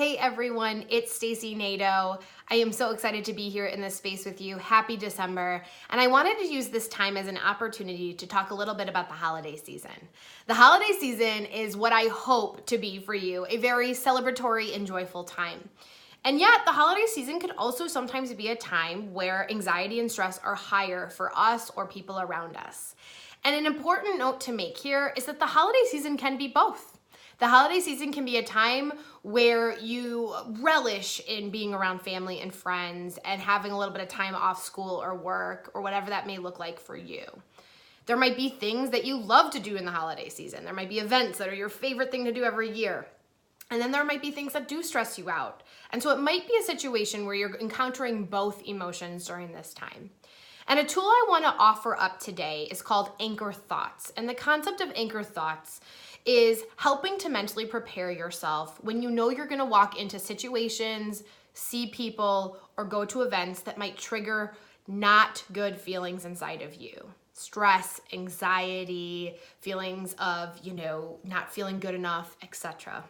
Hey everyone, it's Stacy Nadeau. I am so excited to be here in this space with you. Happy December. And I wanted to use this time as an opportunity to talk a little bit about the holiday season. The holiday season is what I hope to be for you, a very celebratory and joyful time. And yet the holiday season could also sometimes be a time where anxiety and stress are higher for us or people around us. And an important note to make here is that the holiday season can be both. The holiday season can be a time where you relish in being around family and friends and having a little bit of time off school or work or whatever that may look like for you. There might be things that you love to do in the holiday season. There might be events that are your favorite thing to do every year. And then there might be things that do stress you out. And so it might be a situation where you're encountering both emotions during this time. And a tool I want to offer up today is called Anchor Thoughts. And the concept of Anchor Thoughts is helping to mentally prepare yourself when you know you're going to walk into situations, see people, or go to events that might trigger not good feelings inside of you. Stress, anxiety, feelings of, not feeling good enough, etc.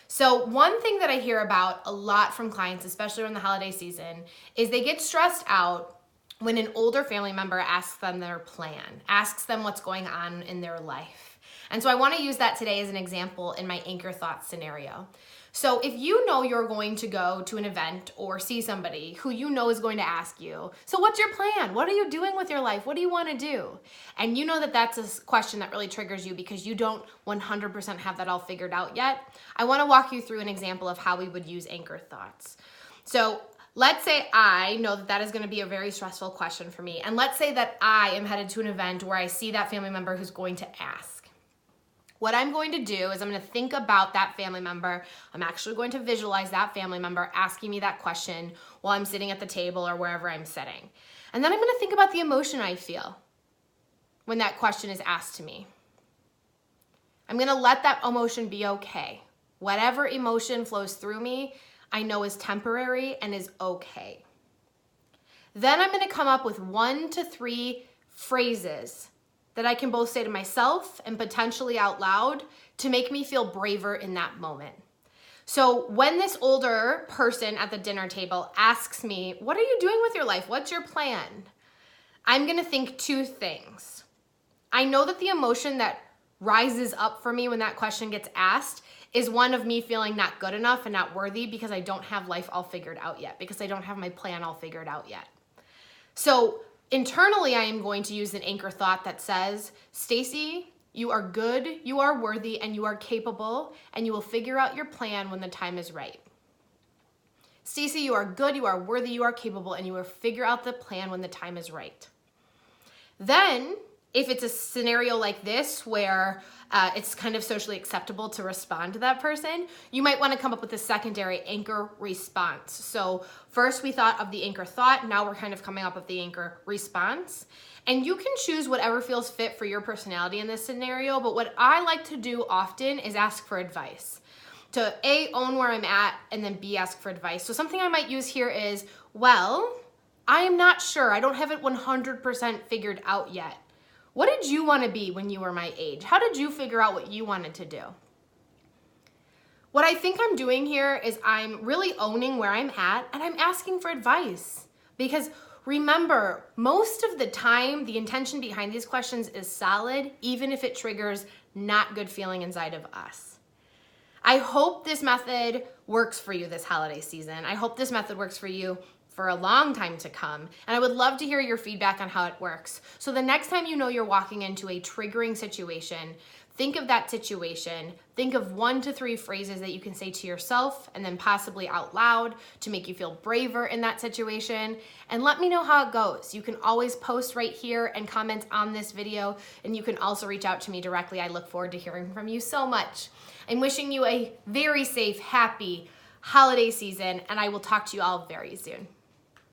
So one thing that I hear about a lot from clients, especially during the holiday season, is they get stressed out when an older family member asks them their plan, asks them what's going on in their life. And so I want to use that today as an example in my Anchor Thoughts scenario. So if you know you're going to go to an event or see somebody who you know is going to ask you, so what's your plan? What are you doing with your life? What do you want to do? And you know that that's a question that really triggers you because you don't 100% have that all figured out yet. I want to walk you through an example of how we would use Anchor Thoughts. So let's say I know that is going to be a very stressful question for me. And let's say that I am headed to an event where I see that family member who's going to ask. What I'm going to do is I'm going to think about that family member. I'm actually going to visualize that family member asking me that question while I'm sitting at the table or wherever I'm sitting. And then I'm going to think about the emotion I feel when that question is asked to me. I'm going to let that emotion be okay. Whatever emotion flows through me, I know is temporary and is okay. Then I'm going to come up with 1 to 3 phrases that I can both say to myself and potentially out loud to make me feel braver in that moment. So when this older person at the dinner table asks me, what are you doing with your life? What's your plan? I'm gonna think 2 things. I know that the emotion that rises up for me when that question gets asked is one of me feeling not good enough and not worthy because I don't have life all figured out yet, because I don't have my plan all figured out yet. So internally, I am going to use an anchor thought that says, Stacy, you are good, you are worthy, and you are capable, and you will figure out your plan when the time is right. Stacy, you are good, you are worthy, you are capable, and you will figure out the plan when the time is right. Then, if it's a scenario like this where it's kind of socially acceptable to respond to that person, you might want to come up with a secondary anchor response. So first we thought of the anchor thought, now we're kind of coming up with the anchor response. And you can choose whatever feels fit for your personality in this scenario, but what I like to do often is ask for advice. To A, own where I'm at, and then B, ask for advice. So something I might use here is, well, I am not sure. I don't have it 100% figured out yet. What did you want to be when you were my age? How did you figure out what you wanted to do? What I think I'm doing here is I'm really owning where I'm at and I'm asking for advice. Because remember, most of the time, the intention behind these questions is solid, even if it triggers not good feeling inside of us. I hope this method works for you this holiday season. I hope this method works for you for a long time to come. And I would love to hear your feedback on how it works. So the next time you know you're walking into a triggering situation, think of that situation. Think of 1 to 3 phrases that you can say to yourself and then possibly out loud to make you feel braver in that situation. And let me know how it goes. You can always post right here and comment on this video. And you can also reach out to me directly. I look forward to hearing from you so much. I'm wishing you a very safe, happy holiday season, and I will talk to you all very soon.